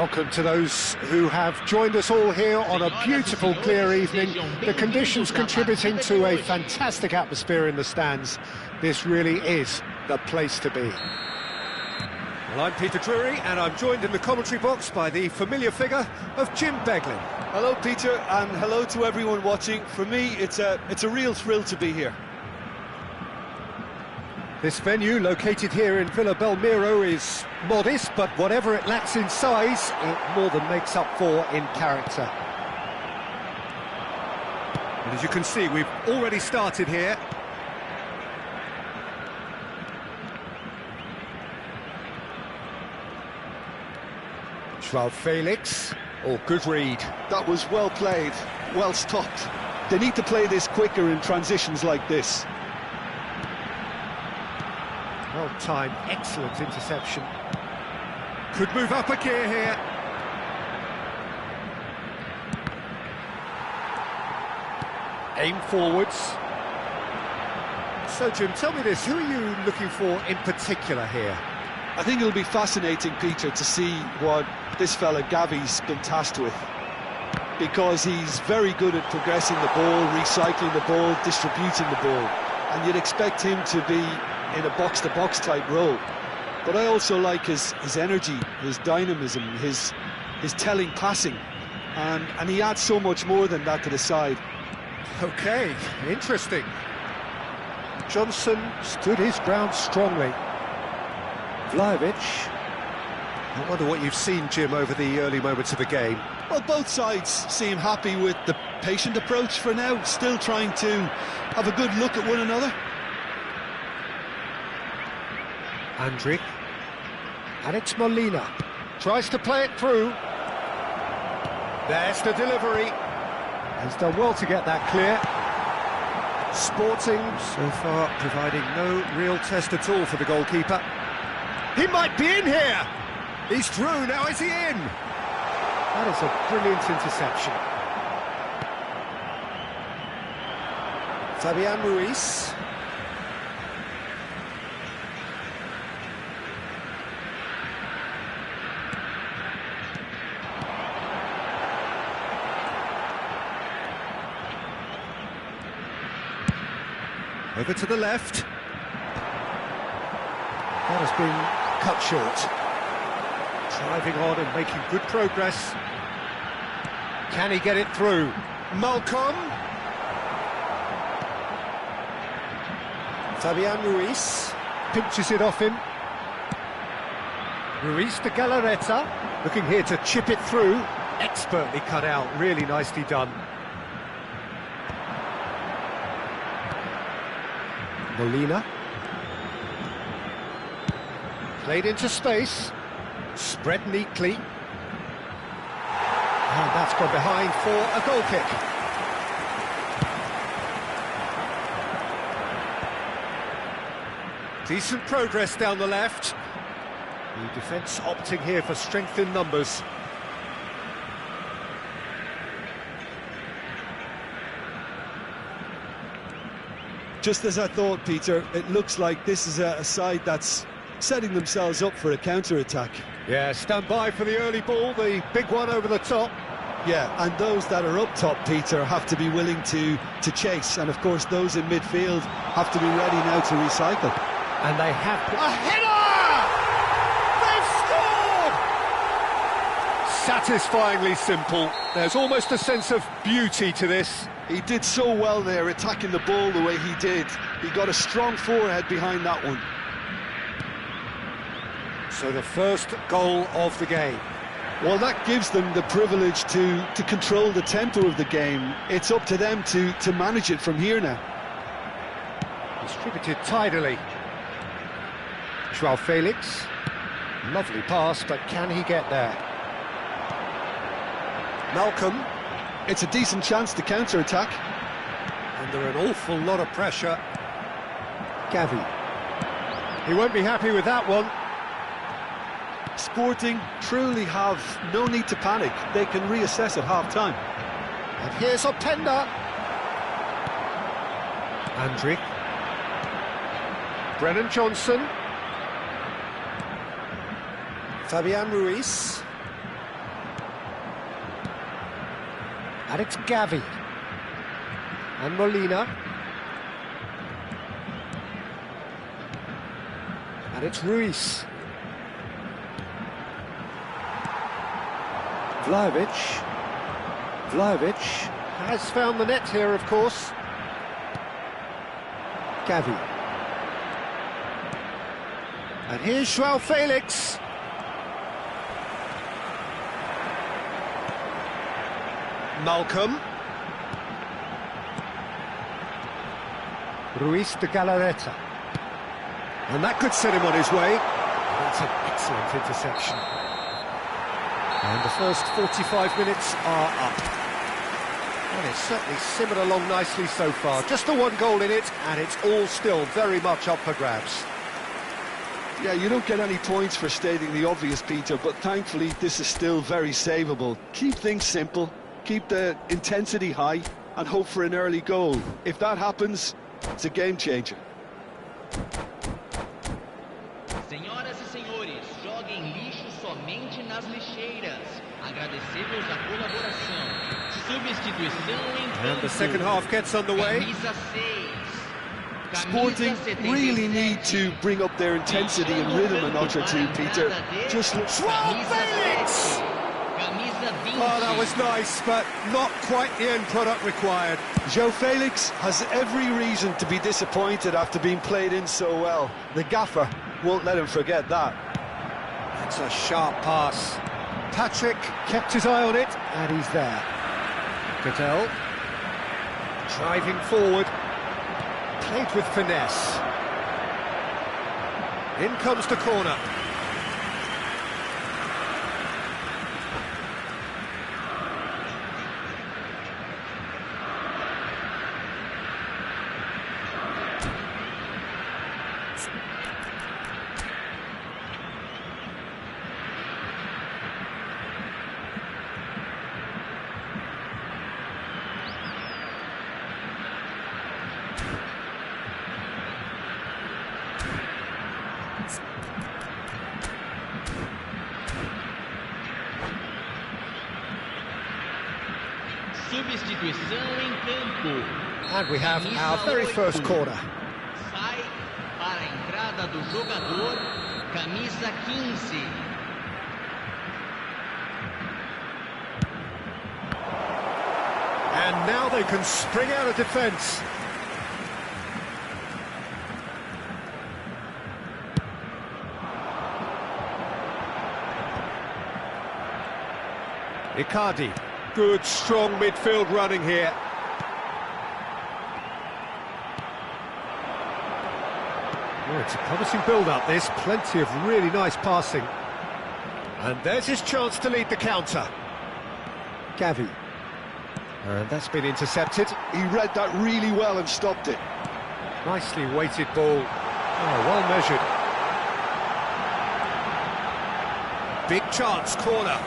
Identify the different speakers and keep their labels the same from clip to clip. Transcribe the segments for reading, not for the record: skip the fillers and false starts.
Speaker 1: Welcome to those who have joined us all here on a beautiful, clear evening. The conditions contributing to a fantastic atmosphere in the stands. This really is the place to be. Well, I'm Peter Drury, and I'm joined in the commentary box by the familiar figure of Jim Beglin.
Speaker 2: Hello, Peter, and hello to everyone watching. For me, it's a real thrill to be here.
Speaker 1: This venue, located here in Vila is modest, but whatever it lacks in size, it more than makes up for in character. And as you can see, we've already started here. João Felix. Oh, good read.
Speaker 2: That was well played, well stopped. They need to play this quicker in transitions like this.
Speaker 1: Well-timed, excellent interception. Could move up a gear here. Aim forwards. So, Jim, tell me this, who are you looking for in particular here?
Speaker 2: I think it'll be fascinating, Peter, to see what this fella Gavi's been tasked with. Because he's very good at progressing the ball, recycling the ball, distributing the ball. And you'd expect him to be in a box-to-box type role. But I also like his energy, his dynamism, his telling passing. And he adds so much more than that to the side.
Speaker 1: OK, interesting. Johnson stood his ground strongly. Vlahovic. I wonder what you've seen, Jim, over the early moments of the game.
Speaker 2: Well, both sides seem happy with the patient approach for now, still trying to have a good look at one another.
Speaker 1: Andrick. And it's Molina. Tries to play it through. There's the delivery. He's done well to get that clear. Sporting, so far, providing no real test at all for the goalkeeper. He might be in here! He's through, now is he in? That is a brilliant interception. Fabian Ruiz. Over to the left. That has been cut short. Driving on and making good progress. Can he get it through? Malcolm. Fabian Ruiz pinches it off him. Ruiz to Galarreta, looking here to chip it through. Expertly cut out, really nicely done. Molina. Played into space. Spread neatly. And that's gone behind for a goal kick. Decent progress down the left. The defence opting here for strength in numbers.
Speaker 2: Just as I thought, Peter, it looks like this is a side that's setting themselves up for a counter-attack.
Speaker 1: Yeah, stand by for the early ball, the big one over the top.
Speaker 2: Yeah, and those that are up top, Peter, have to be willing to chase. And, of course, those in midfield have to be ready now to recycle.
Speaker 1: And they have... A header! They've scored! Satisfyingly simple. There's almost a sense of beauty to this.
Speaker 2: He did so well there, attacking the ball the way he did. He got a strong forehead behind that one.
Speaker 1: So the first goal of the game.
Speaker 2: Well, that gives them the privilege to control the tempo of the game. It's up to them to manage it from here now.
Speaker 1: Distributed tidily. João Felix. Lovely pass, but can he get there? Malcolm.
Speaker 2: It's a decent chance to counter-attack.
Speaker 1: Under an awful lot of pressure. Gavi. He won't be happy with that one.
Speaker 2: Sporting truly have no need to panic. They can reassess at half-time.
Speaker 1: And here's Openda. Andrick. Brennan Johnson. Fabian Ruiz. And it's Gavi. And Molina. And it's Ruiz. Vlahovic has found the net here, of course. Gavi. And here's João Felix. Malcolm. Ruiz de Galarreta. And that could set him on his way. That's an excellent interception. And the first 45 minutes are up. And it's certainly simmered along nicely so far. Just the one goal in it, and it's all still very much up for grabs.
Speaker 2: Yeah, you don't get any points for stating the obvious, Peter, but thankfully this is still very savable. Keep things simple, keep the intensity high, and hope for an early goal. If that happens, it's a game changer.
Speaker 3: Senhoras e senhores, joguem lixo somente nas lixeiras. Agradecemos a colaboração. Substituição em campo.
Speaker 1: And the second half gets underway.
Speaker 3: Camisa 6.
Speaker 2: Sporting really need to bring up their intensity and rhythm a notch or two, Peter. Just look...
Speaker 1: João Felix! Oh, that was nice, but not quite the end product required.
Speaker 2: João Felix has every reason to be disappointed after being played in so well. The gaffer won't let him forget that.
Speaker 1: That's a sharp pass. Patrick kept his eye on it, and he's there. Cattell driving forward, played with finesse. In comes the corner.
Speaker 3: Substituição em campo.
Speaker 1: And we have our very first corner.
Speaker 3: Sai para a entrada do jogador, camisa 15.
Speaker 1: And now they can spring out of defence. Icardi. Good, strong midfield running here. Oh, it's a promising build-up, this. Plenty of really nice passing. And there's his chance to lead the counter. Gavi. And that's been intercepted.
Speaker 2: He read that really well and stopped it.
Speaker 1: Nicely weighted ball. Oh, well measured. Big chance, corner.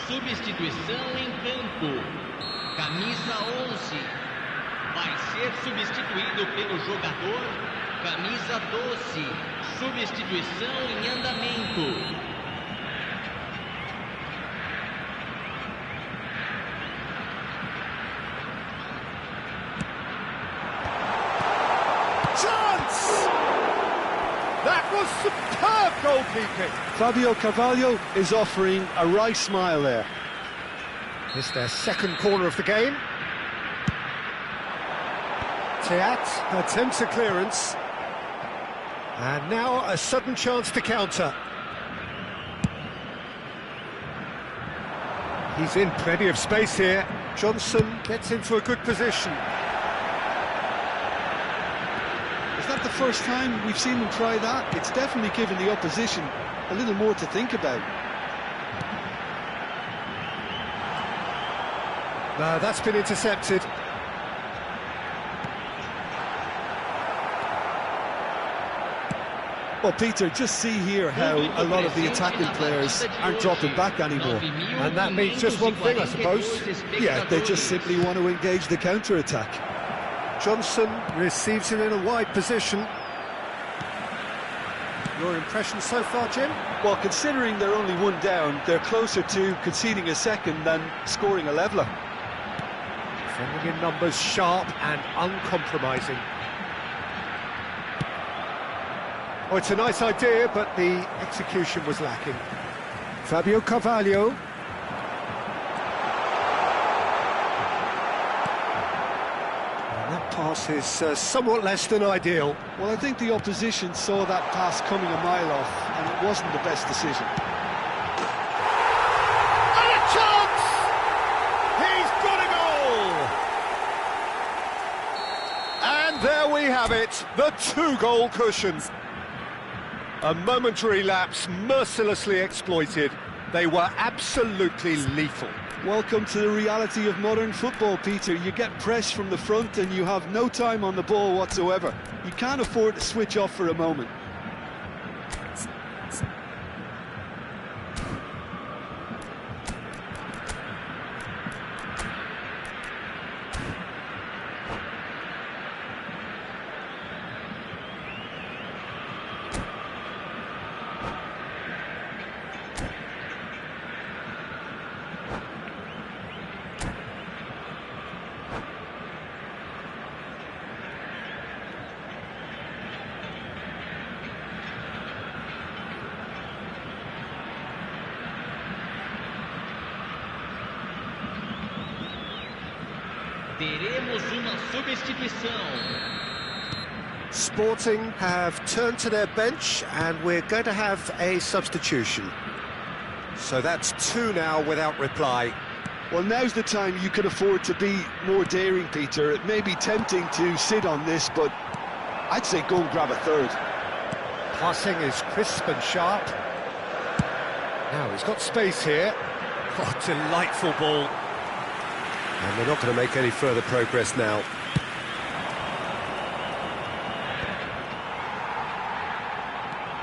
Speaker 3: Substituição em campo. Camisa 11. Vai ser substituído pelo jogador. Camisa 12. Substituição em andamento.
Speaker 1: Chance! That was superb goalkeeping.
Speaker 2: Fabio Carvalho is offering a right smile there.
Speaker 1: It's their second corner of the game. Teat attempts a clearance. And now a sudden chance to counter. He's in plenty of space here. Johnson gets into a good position.
Speaker 2: Is that the first time we've seen them try that? It's definitely given the opposition a little more to think about.
Speaker 1: No, that's been intercepted.
Speaker 2: Well, Peter, just see here how a lot of the attacking players aren't dropping back anymore.
Speaker 1: And that means just one thing, I suppose.
Speaker 2: Yeah, they just simply want to engage the counter-attack.
Speaker 1: Johnson receives it in a wide position. Your impression so far, Jim?
Speaker 2: Well, considering they're only one down, they're closer to conceding a second than scoring a leveller.
Speaker 1: Defending in numbers, sharp and uncompromising. Oh, it's a nice idea, but the execution was lacking. Fabio Carvalho. And that pass is somewhat less than ideal.
Speaker 2: Well, I think the opposition saw that pass coming a mile off, and it wasn't the best decision.
Speaker 1: And a chance! He's got a goal! And there we have it, the two-goal cushion. A momentary lapse, mercilessly exploited. They were absolutely lethal.
Speaker 2: Welcome to the reality of modern football, Peter. You get pressed from the front and you have no time on the ball whatsoever. You can't afford to switch off for a moment.
Speaker 3: Teremos uma substituição.
Speaker 1: Sporting have turned to their bench and we're going to have a substitution. So that's two now without reply.
Speaker 2: Well, now's the time you can afford to be more daring, Peter. It may be tempting to sit on this, but I'd say go and grab a third.
Speaker 1: Passing is crisp and sharp. Now he's got space here. Oh, delightful ball. And they're not going to make any further progress now.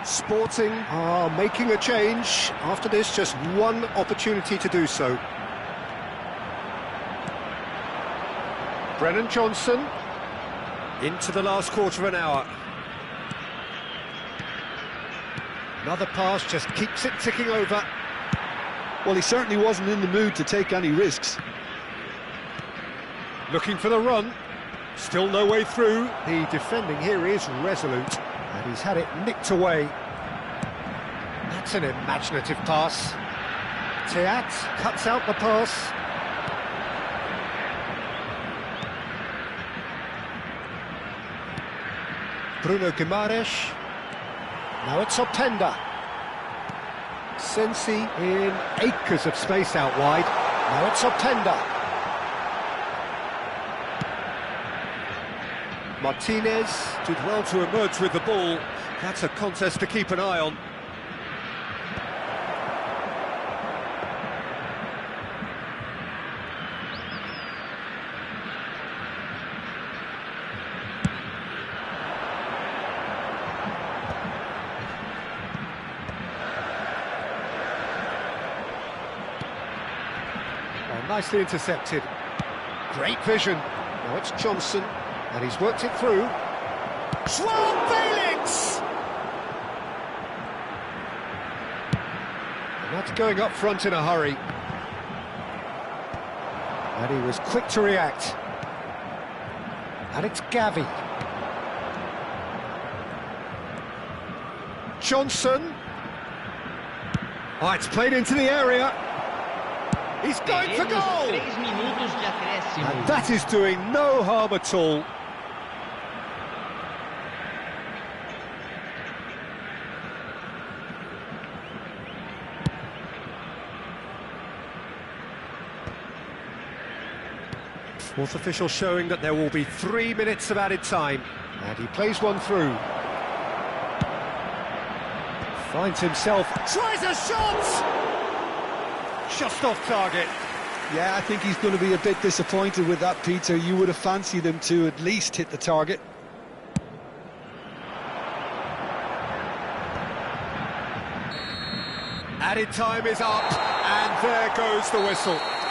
Speaker 1: Sporting are making a change. After this, just one opportunity to do so. Brennan Johnson into the last quarter of an hour. Another pass just keeps it ticking over.
Speaker 2: Well, he certainly wasn't in the mood to take any risks.
Speaker 1: Looking for the run. Still no way through. The defending here is resolute. And he's had it nicked away. That's an imaginative pass. Teat cuts out the pass. Bruno Guimaraes. Now it's Openda. Sensi in acres of space out wide. Now it's Openda. Martinez did well to emerge with the ball. That's a contest to keep an eye on. Oh, nicely intercepted. Great vision. Now it's Johnson. And he's worked it through. João Felix! And that's going up front in a hurry. And he was quick to react. And it's Gavi. Johnson. Oh, it's played into the area. He's going for goal! And that is doing no harm at all. Fourth official showing that there will be 3 minutes of added time. And he plays one through. Finds himself, tries a shot! Just off target.
Speaker 2: Yeah, I think he's going to be a bit disappointed with that, Peter. You would have fancied him to at least hit the target.
Speaker 1: Added time is up, and there goes the whistle.